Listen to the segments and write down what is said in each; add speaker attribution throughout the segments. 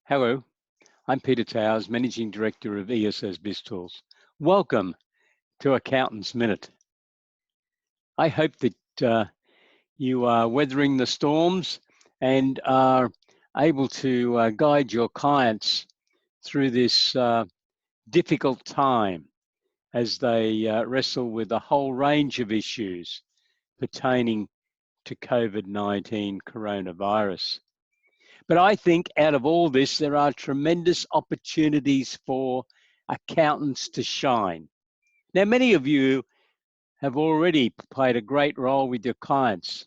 Speaker 1: Hello, I'm Peter Towers, Managing Director of ESS BIZTOOLS. Welcome to Accountant's Minute. I hope that you are weathering the storms and are able to guide your clients through this difficult time as they wrestle with a whole range of issues pertaining to COVID-19 coronavirus. But I think out of all this, there are tremendous opportunities for accountants to shine. Now, many of you have already played a great role with your clients,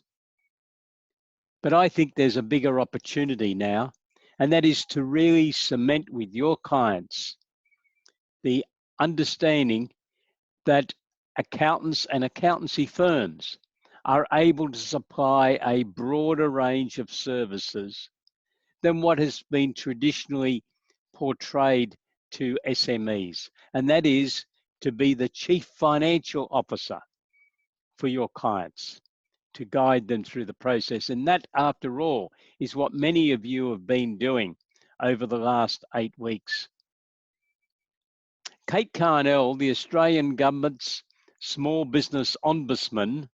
Speaker 1: but I think there's a bigger opportunity now, and that is to really cement with your clients the understanding that accountants and accountancy firms are able to supply a broader range of services than what has been traditionally portrayed to SMEs, and that is to be the chief financial officer for your clients, to guide them through the process. And that, after all, is what many of you have been doing over the last 8 weeks. Kate Carnell, the Australian government's small business ombudsman,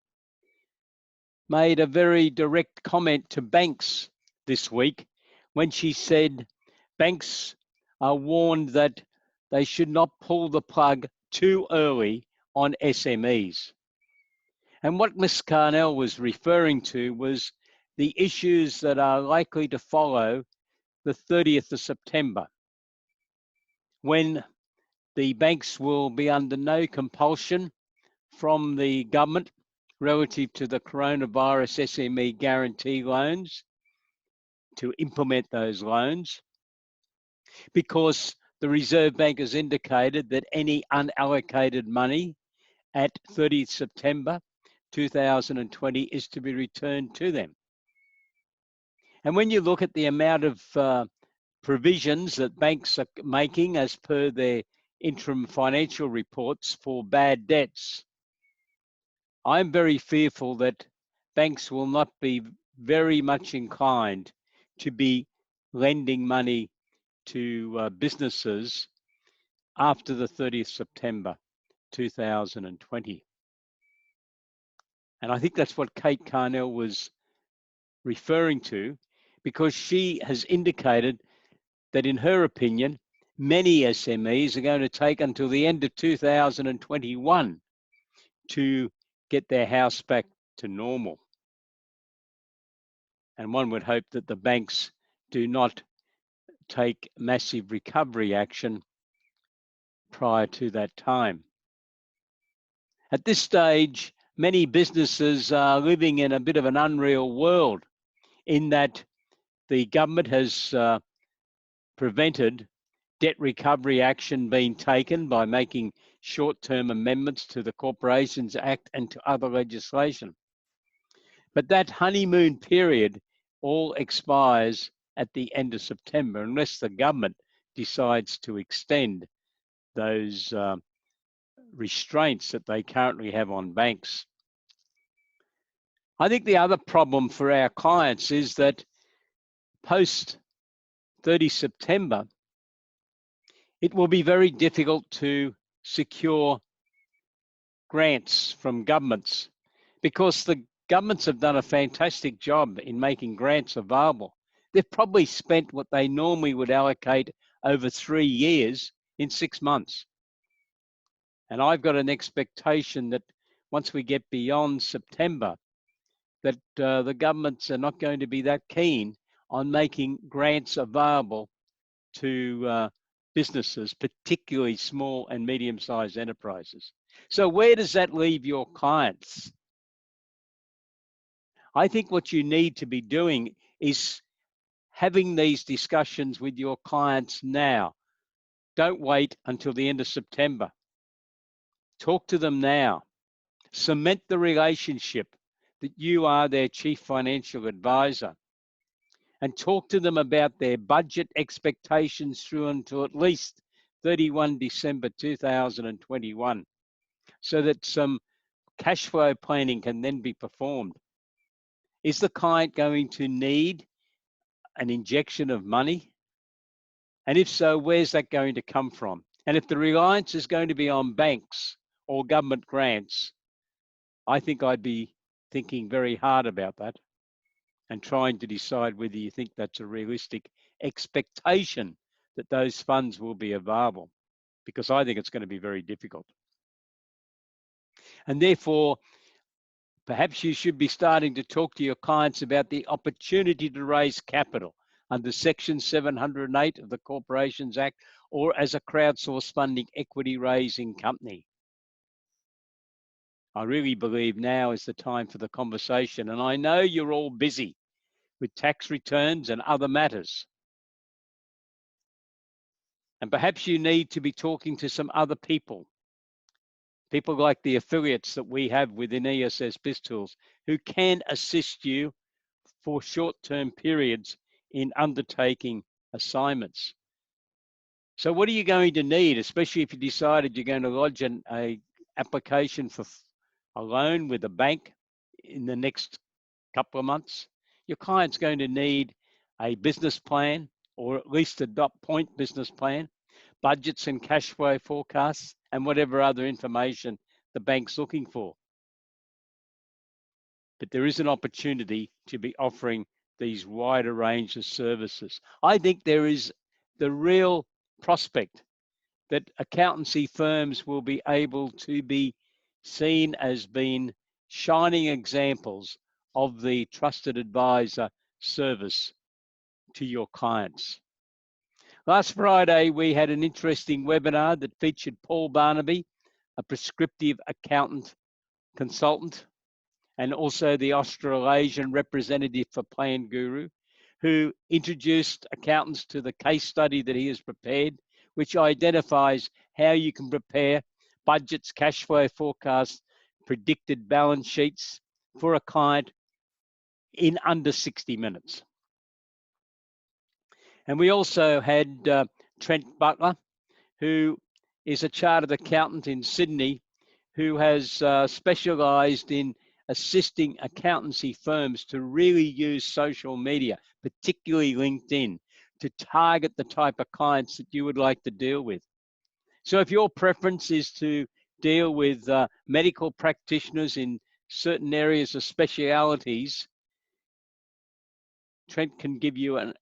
Speaker 1: made a very direct comment to banks this week when she said banks are warned that they should not pull the plug too early on SMEs. And what Ms. Carnell was referring to was the issues that are likely to follow the 30th of September, when the banks will be under no compulsion from the government relative to the coronavirus SME guarantee loans to implement those loans, because the Reserve Bank has indicated that any unallocated money at 30th September 2020 is to be returned to them. And when you look at the amount of provisions that banks are making as per their interim financial reports for bad debts, I'm very fearful that banks will not be very much inclined to be lending money to businesses after the 30th September 2020. And I think that's what Kate Carnell was referring to, because she has indicated that, in her opinion, many SMEs are going to take until the end of 2021 to get their house back to normal. And one would hope that the banks do not take massive recovery action prior to that time. At this stage, many businesses are living in a bit of an unreal world, in that the government has prevented debt recovery action being taken by making short-term amendments to the Corporations Act and to other legislation. But that honeymoon period all expires at the end of September, unless the government decides to extend those restraints that they currently have on banks. I think the other problem for our clients is that post 30 September, it will be very difficult to secure grants from governments, because the governments have done a fantastic job in making grants available. They've probably spent what they normally would allocate over 3 years in 6 months. And I've got an expectation that once we get beyond September, that the governments are not going to be that keen on making grants available to businesses, particularly small and medium-sized enterprises. So where does that leave your clients? I think what you need to be doing is having these discussions with your clients now. Don't wait until the end of September. Talk to them now. Cement the relationship that you are their chief financial advisor, and talk to them about their budget expectations through until at least 31 December 2021, so that some cash flow planning can then be performed. Is the client going to need an injection of money And if so, where's that going to come from? And if the reliance is going to be on banks or government grants, I think I'd be thinking very hard about that and trying to decide whether you think that's a realistic expectation that those funds will be available, because I think it's going to be very difficult. And therefore, perhaps you should be starting to talk to your clients about the opportunity to raise capital under Section 708 of the Corporations Act, or as a crowdsource funding equity raising company. I really believe now is the time for the conversation, and I know you're all busy with tax returns and other matters. And perhaps you need to be talking to some other people like the affiliates that we have within ESS BIZTOOLS, who can assist you for short-term periods in undertaking assignments. So what are you going to need, especially if you decided you're going to lodge an application for a loan with a bank in the next couple of months? Your client's going to need a business plan, or at least a dot point business plan, budgets and cash flow forecasts, and whatever other information the bank's looking for. But there is an opportunity to be offering these wider range of services. I think there is the real prospect that accountancy firms will be able to be seen as being shining examples of the trusted advisor service to your clients. Last Friday, we had an interesting webinar that featured Paul Barnaby, a prescriptive accountant consultant, and also the Australasian representative for Plan Guru, who introduced accountants to the case study that he has prepared, which identifies how you can prepare budgets, cash flow forecasts, predicted balance sheets for a client in under 60 minutes. And we also had Trent Butler, who is a chartered accountant in Sydney, who has specialised in assisting accountancy firms to really use social media, particularly LinkedIn, to target the type of clients that you would like to deal with. So if your preference is to deal with medical practitioners in certain areas of specialities, Trent can give you an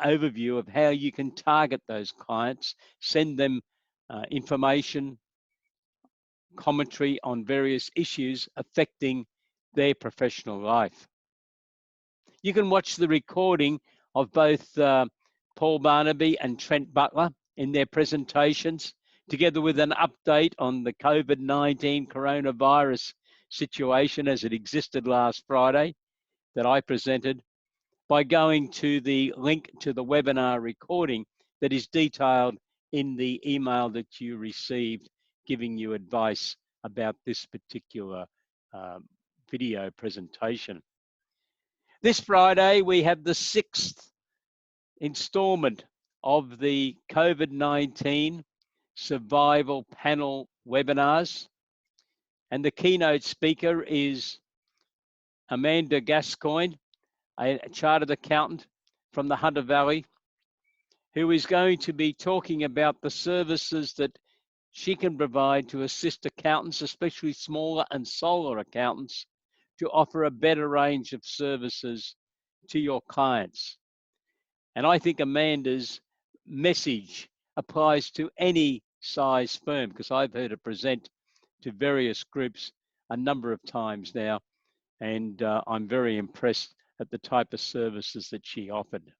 Speaker 1: overview of how you can target those clients, send them information, commentary on various issues affecting their professional life. You can watch the recording of both Paul Barnaby and Trent Butler in their presentations, together with an update on the COVID-19 coronavirus situation as it existed last Friday that I presented, by going to the link to the webinar recording that is detailed in the email that you received, giving you advice about this particular video presentation. This Friday, we have the 6th installment of the COVID-19 Survival Panel webinars. And the keynote speaker is Amanda Gascoigne, a chartered accountant from the Hunter Valley, who is going to be talking about the services that she can provide to assist accountants, especially smaller and solo accountants, to offer a better range of services to your clients. And I think Amanda's message applies to any size firm, because I've heard her present to various groups a number of times now, and I'm very impressed at the type of services that she offered.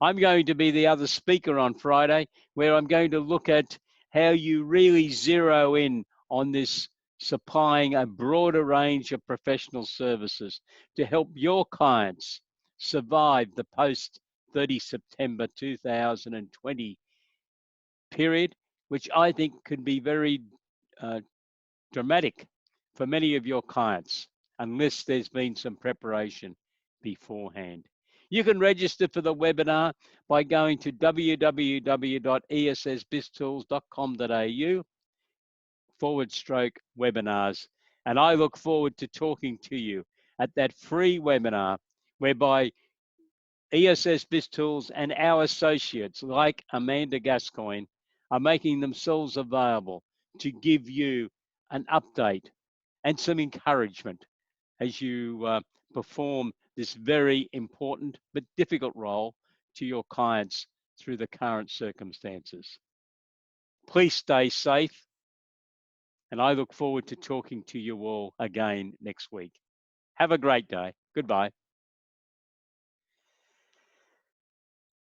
Speaker 1: I'm going to be the other speaker on Friday, where I'm going to look at how you really zero in on this supplying a broader range of professional services to help your clients survive the post 30 September 2020 period, which I think could be very dramatic for many of your clients, unless there's been some preparation beforehand. You can register for the webinar by going to www.essbiztools.com.au/webinars. And I look forward to talking to you at that free webinar, whereby ESS BizTools and our associates like Amanda Gascoigne are making themselves available to give you an update and some encouragement as you perform this very important but difficult role to your clients through the current circumstances. Please stay safe, and I look forward to talking to you all again next week. Have a great day. Goodbye.